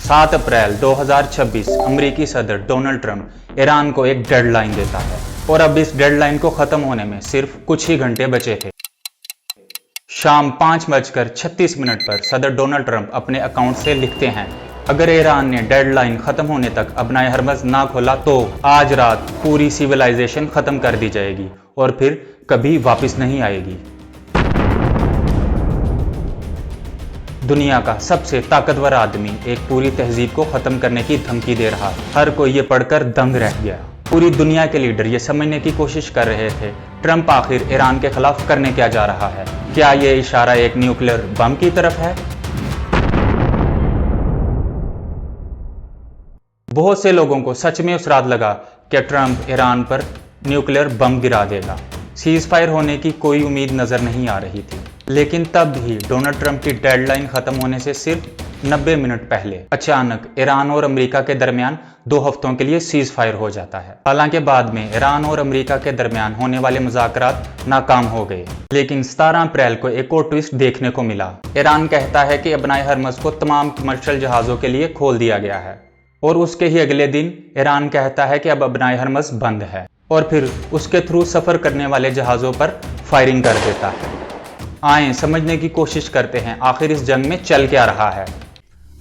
7 अप्रैल 2026 अमेरिकी सदर Donald Trump Iran को एक डेडलाइन देता है और अब इस डेडलाइन को खत्म होने में सिर्फ कुछ ही घंटे बचे थे। शाम 5:36 पर सदर डोनाल्ड ट्रंप अपने अकाउंट से लिखते हैं, अगर ईरान ने डेडलाइन खत्म होने तक अपना हरमज़ ना खोला तो आज रात पूरी सिविलाइजेशन खत्म कर दी जाएगी और फिर कभी वापस नहीं आएगी। दुनिया का सबसे ताकतवर आदमी एक पूरी तहजीब को खत्म करने की धमकी दे रहा है। हर कोई ये पढ़कर दंग रह गया। पूरी दुनिया के लीडर ये समझने की कोशिश कर रहे थे ट्रंप आखिर ईरान के खिलाफ करने क्या जा रहा है। क्या ये इशारा एक न्यूक्लियर बम की तरफ है? बहुत से लोगों को सच में उसरात लगा कि ट्रंप ईरान पर न्यूक्लियर बम गिरा देगा। सीज फायर होने की कोई उम्मीद नजर नहीं आ रही थी, लेकिन तब भी डोनाल्ड ट्रंप की डेडलाइन खत्म होने से सिर्फ 90 मिनट पहले अचानक ईरान और अमेरिका के दरमियान 2 हफ्तों के लिए सीज फायर हो जाता है। हालांकि बाद में ईरान और अमेरिका के दरमियान होने वाले मुज़ाकरात नाकाम हो गए, लेकिन 17 अप्रैल को एक और ट्विस्ट देखने को मिला। ईरान कहता है कि अपना हरमज़ को तमाम कमर्शियल जहाज़ों के लिए खोल दिया गया है और उसके ही अगले दिन ईरान कहता है कि अब अपना हरमज़ बंद है और फिर उसके थ्रू सफ़र करने वाले जहाज़ों पर फायरिंग कर देता है। आएं समझने की कोशिश करते हैं आखिर इस जंग में चल क्या रहा है।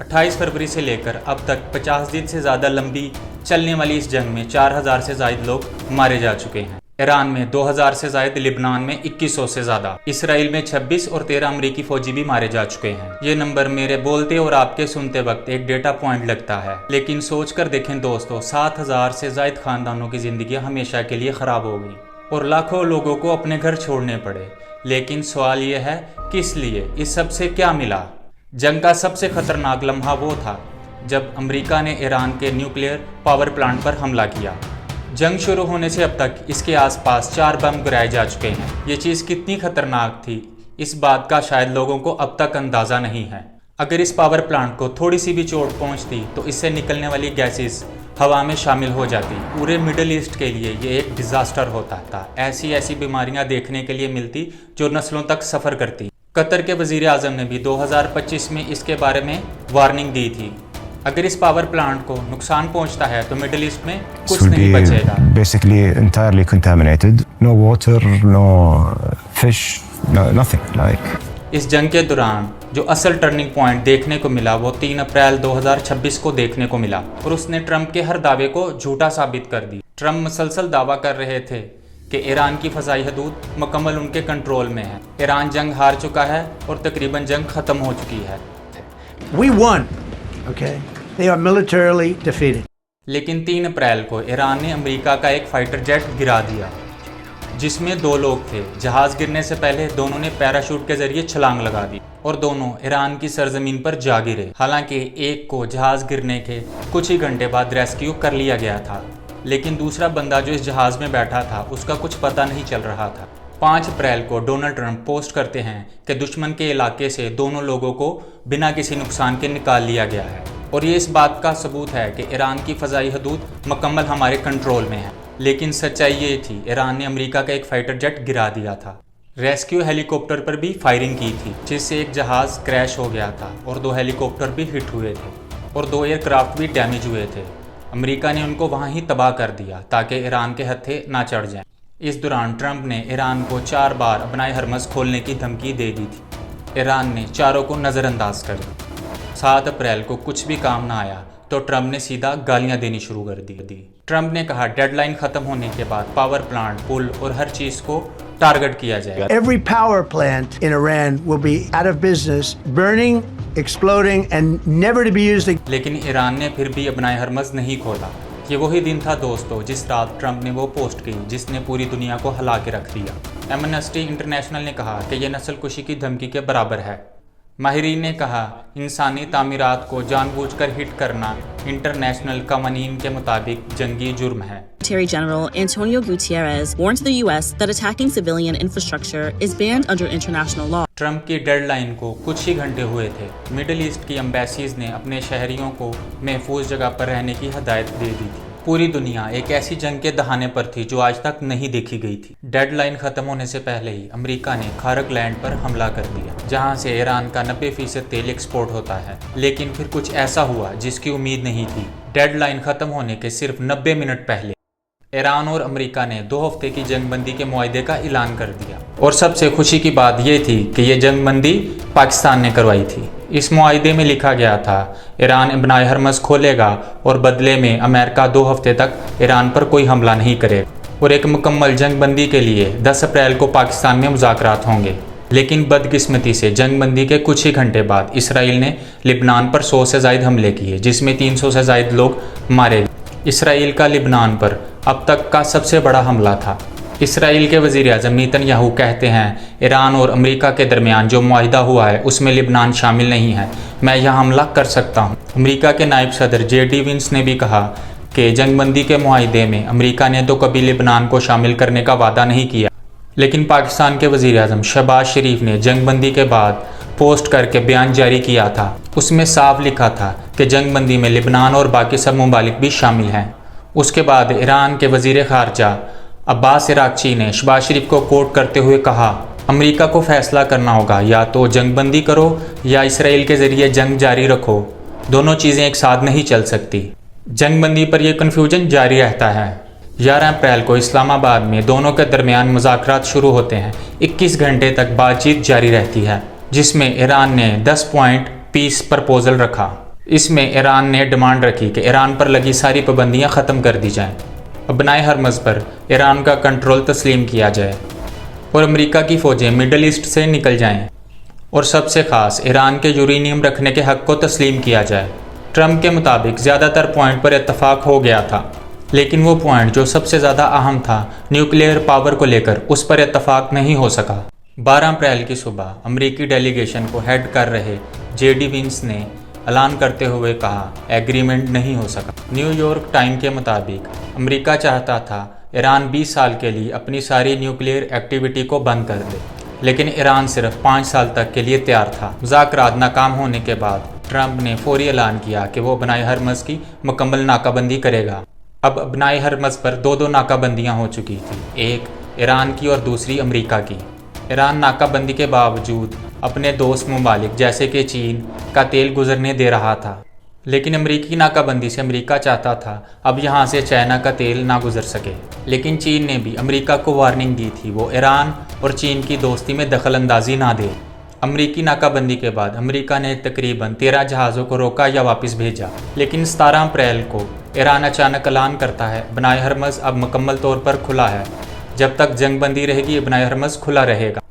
28 फरवरी से लेकर अब तक 50 दिन से ज़्यादा लंबी चलने वाली इस जंग में 4000 से ज़ायद लोग मारे जा चुके हैं। ईरान में 2000 से ज़ायद, लिबनान में 2100 से ज़्यादा, इसराइल में 26 और 13 अमरीकी फौजी भी मारे जा चुके हैं। ये नंबर मेरे बोलते और आपके सुनते वक्त एक डेटा पॉइंट लगता है, लेकिन सोच कर देखें दोस्तों, 7000 से ज़ायद ख़ानदानों की ज़िंदगी हमेशा के लिए ख़राब हो गई और लाखों लोगों को अपने घर छोड़ने पड़े। लेकिन सवाल ये है, किस लिए? इस सब से क्या मिला? जंग का सबसे खतरनाक लम्हा वो था जब अमेरिका ने ईरान के न्यूक्लियर पावर प्लांट पर हमला किया। जंग शुरू होने से अब तक इसके आसपास 4 बम गिराए जा चुके हैं। ये चीज़ कितनी खतरनाक थी, इस बात का शायद लोगों को अब तक अंदाज़ा नहीं है। अगर इस पावर प्लांट को थोड़ी सी भी चोट पहुंचती तो इससे निकलने वाली गैसेस हवा में शामिल हो जाती। पूरे मिडल ईस्ट के लिए ये एक डिज़ास्टर होता था। ऐसी बीमारियां देखने के लिए मिलती जो नस्लों तक सफ़र करती। कतर के वज़ीर आज़म ने भी 2025 में इसके बारे में वार्निंग दी थी। अगर इस पावर प्लांट को नुकसान पहुंचता है तो मिडल ईस्ट में कुछ नहीं बचेगा। Basically entirely contaminated, no water, no fish, nothing like. इस जंग के दौरान जो असल टर्निंग पॉइंट देखने को मिला वो 3 अप्रैल 2026 को देखने को मिला और उसने ट्रंप के हर दावे को झूठा साबित कर दी। ट्रंप मुसलसल दावा कर रहे थे कि ईरान की फ़ज़ाई हदूद मुकम्मल उनके कंट्रोल में है। ईरान जंग हार चुका है और तकरीबन जंग ख़त्म हो चुकी है। We won, okay? They are militarily defeated. लेकिन 3 अप्रैल को ईरान ने अमेरिका का एक फाइटर जेट गिरा दिया जिसमें 2 लोग थे। जहाज़ गिरने से पहले दोनों ने पैराशूट के जरिए छलांग लगा दी और दोनों ईरान की सरजमीन पर जा गिरे। हालांकि एक को जहाज़ गिरने के कुछ ही घंटे बाद रेस्क्यू कर लिया गया था, लेकिन दूसरा बंदा जो इस जहाज़ में बैठा था उसका कुछ पता नहीं चल रहा था। 5 अप्रैल को डोनाल्ड ट्रंप पोस्ट करते हैं कि दुश्मन के इलाके से दोनों लोगों को बिना किसी नुकसान के निकाल लिया गया है और ये इस बात का सबूत है कि ईरान की फ़ज़ाई हदूद मुकम्मल हमारे कंट्रोल में है। लेकिन सच्चाई ये थी, ईरान ने अमेरिका का एक फाइटर जेट गिरा दिया था। रेस्क्यू हेलीकॉप्टर पर भी फायरिंग की थी जिससे एक जहाज़ क्रैश हो गया था और 2 हेलीकॉप्टर भी हिट हुए थे और 2 एयरक्राफ्ट भी डैमेज हुए थे। अमेरिका ने उनको वहाँ ही तबाह कर दिया ताकि ईरान के हत्थे ना चढ़ जाएं। इस दौरान ट्रंप ने ईरान को 4 बार अपना हरमज़ खोलने की धमकी दे दी थी। ईरान ने चारों को नज़रअंदाज कर दिया। 7 अप्रैल को कुछ भी काम ना आया तो ट्रंप ने सीधा गालियां देनी शुरू कर दी। ट्रंप ने कहा डेडलाइन खत्म होने के बाद पावर प्लांट, पुल और हर चीज़ को टारगेट किया जाएगा। Every power plant in Iran will be out of business, burning, exploding and never to be used again. लेकिन ईरान ने फिर भी अपना हरमज़ नहीं खोला। ये वही दिन था दोस्तों जिस रात ट्रंप ने वो पोस्ट की जिसने पूरी दुनिया को हिला के रख दिया। एमनेस्टी इंटरनेशनल ने कहा कि यह नस्ल कुशी की धमकी के बराबर है। माहिरीन ने कहा इंसानी तामीरात को जानबूझकर हिट करना इंटरनेशनल कवानीन के मुताबिक जंगी जुर्म है। Secretary General Antonio Guterres warned the U.S. that attacking civilian infrastructure is banned under international law. Trump की डेडलाइन को कुछ ही घंटे हुए थे। मिडिल ईस्ट की एम्बेसीज ने अपने शहरियों को महफूज जगह पर रहने की हदायत दे दी थी। पूरी दुनिया एक ऐसी जंग के दहाने पर थी जो आज तक नहीं देखी गई थी। डेडलाइन खत्म होने से पहले ही अमेरिका ने खारक लैंड पर हमला कर दिया, जहां से ईरान का 90% तेल एक्सपोर्ट होता है। लेकिन फिर कुछ ऐसा हुआ जिसकी उम्मीद नहीं थी। डेडलाइन खत्म होने के सिर्फ 90 मिनट पहले ईरान और अमेरिका ने 2 हफ्ते की जंगबंदी के मुआहदे का ऐलान कर दिया। और सबसे खुशी की बात यह थी कि ये जंगबंदी पाकिस्तान ने करवाई थी। इस मुआहदे में लिखा गया था ईरान इब्नाए हरमज़ खोलेगा और बदले में अमेरिका 2 हफ्ते तक ईरान पर कोई हमला नहीं करेगा। और एक मुकम्मल जंगबंदी के लिए 10 अप्रैल को पाकिस्तान में मुज़ाकरात होंगे। लेकिन बदकिस्मती से जंगबंदी के कुछ ही घंटे बाद इसराइल ने लिबनान पर 100 से ज़ायद हमले किए, जिसमें 300 से ज़ायद लोग मारे गए। इसराइल का लिबनान पर अब तक का सबसे बड़ा हमला था। इसराइल के वज़ीर आज़म नेतन्याहू कहते हैं ईरान और अमेरिका के दरमियान जो मुआहिदा हुआ है उसमें लिबनान शामिल नहीं है, मैं यह हमला कर सकता हूं। अमेरिका के नायब सदर JD Vance ने भी कहा कि जंगबंदी के मुआहिदे में अमेरिका ने तो कभी लिबनान को शामिल करने का वादा नहीं किया। लेकिन पाकिस्तान के वज़ीर आज़म शहबाज शरीफ ने जंगबंदी के बाद पोस्ट करके बयान जारी किया था। उसमें साफ लिखा था कि जंगबंदी में लिबनान और बाकी सब ममालिक भी शामिल हैं। उसके बाद ईरान के वज़ीर ख़ारजा अब्बास इराक़ची ने शहबाज शरीफ को कोट करते हुए कहा, अमेरिका को फैसला करना होगा, या तो जंगबंदी करो या इसराइल के ज़रिए जंग जारी रखो। दोनों चीज़ें एक साथ नहीं चल सकती। जंगबंदी पर यह कन्फ्यूजन जारी रहता है। 11 अप्रैल को इस्लामाबाद में दोनों के दरमियान मुज़ाकरात शुरू होते हैं। 21 घंटे तक बातचीत जारी रहती है, जिसमें ईरान ने 10 पॉइंट पीस प्रपोजल रखा। इसमें ईरान ने डिमांड रखी कि ईरान पर लगी सारी पाबंदियाँ ख़त्म कर दी जाएँ, इब्नाए हरमज़ पर ईरान का कंट्रोल तस्लीम किया जाए और अमेरिका की फ़ौजें मिडल ईस्ट से निकल जाएं, और सबसे ख़ास ईरान के यूरेनियम रखने के हक़ को तस्लीम किया जाए। ट्रंप के मुताबिक ज़्यादातर पॉइंट पर इत्तफाक हो गया था, लेकिन वो पॉइंट जो सबसे ज़्यादा अहम था न्यूक्लियर पावर को लेकर, उस पर इत्तफाक नहीं हो सका। 12 अप्रैल की सुबह अमरीकी डेलीगेशन को हेड कर रहे JD Vance ने ऐलान करते हुए कहा एग्रीमेंट नहीं हो सका। न्यूयॉर्क टाइम के मुताबिक अमेरिका चाहता था ईरान 20 साल के लिए अपनी सारी न्यूक्लियर एक्टिविटी को बंद कर दे, लेकिन ईरान सिर्फ 5 साल तक के लिए तैयार था। मुज़ाकरात नाकाम होने के बाद ट्रंप ने फौरी ऐलान किया कि वो इब्नाए हरमज़ की मुकम्मल नाकाबंदी करेगा। अब इब्नाए हरमज़ पर 2 नाकाबंदियाँ हो चुकी थी, एक ईरान की और दूसरी अमेरिका की। ईरान नाकाबंदी के बावजूद अपने दोस्त ममालिक जैसे कि चीन का तेल गुजरने दे रहा था, लेकिन अमेरिकी नाकाबंदी से अमेरिका चाहता था अब यहाँ से चाइना का तेल ना गुजर सके। लेकिन चीन ने भी अमेरिका को वार्निंग दी थी वो ईरान और चीन की दोस्ती में दखल अंदाजी ना दे। अमेरिकी नाकाबंदी के बाद अमेरिका ने तकरीबन 13 जहाज़ों को रोका या वापस भेजा, लेकिन 17 अप्रैल को ईरान अचानक ऐलान करता है इब्नाए हरमज़ अब मुकम्मल तौर पर खुला है, जब तक जंगबंदी रहेगी इब्नाए हरमज़ खुला रहेगा।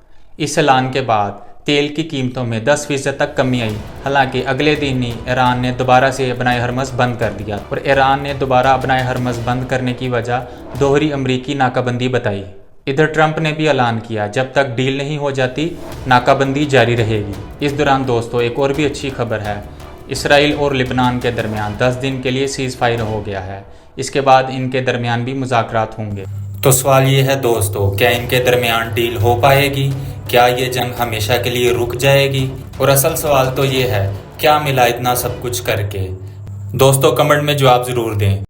इस ऐलान के बाद तेल की कीमतों में 10% तक कमी आई। हालांकि अगले दिन ही ईरान ने दोबारा से इब्नाए हरमज़ बंद कर दिया, और ईरान ने दोबारा इब्नाए हरमज़ बंद करने की वजह दोहरी अमरीकी नाकाबंदी बताई। इधर ट्रंप ने भी ऐलान किया जब तक डील नहीं हो जाती नाकाबंदी जारी रहेगी। इस दौरान दोस्तों एक और भी अच्छी खबर है, इसराइल और लिबनान के दरमियान 10 दिन के लिए सीज़ फायर हो गया है। इसके बाद इनके दरमियान भी मुज़ाकरात होंगे। तो सवाल ये है दोस्तों, क्या इनके दरमियान डील हो पाएगी? क्या ये जंग हमेशा के लिए रुक जाएगी? और असल सवाल तो ये है, क्या मिला इतना सब कुछ करके? दोस्तों कमेंट में जवाब ज़रूर दें।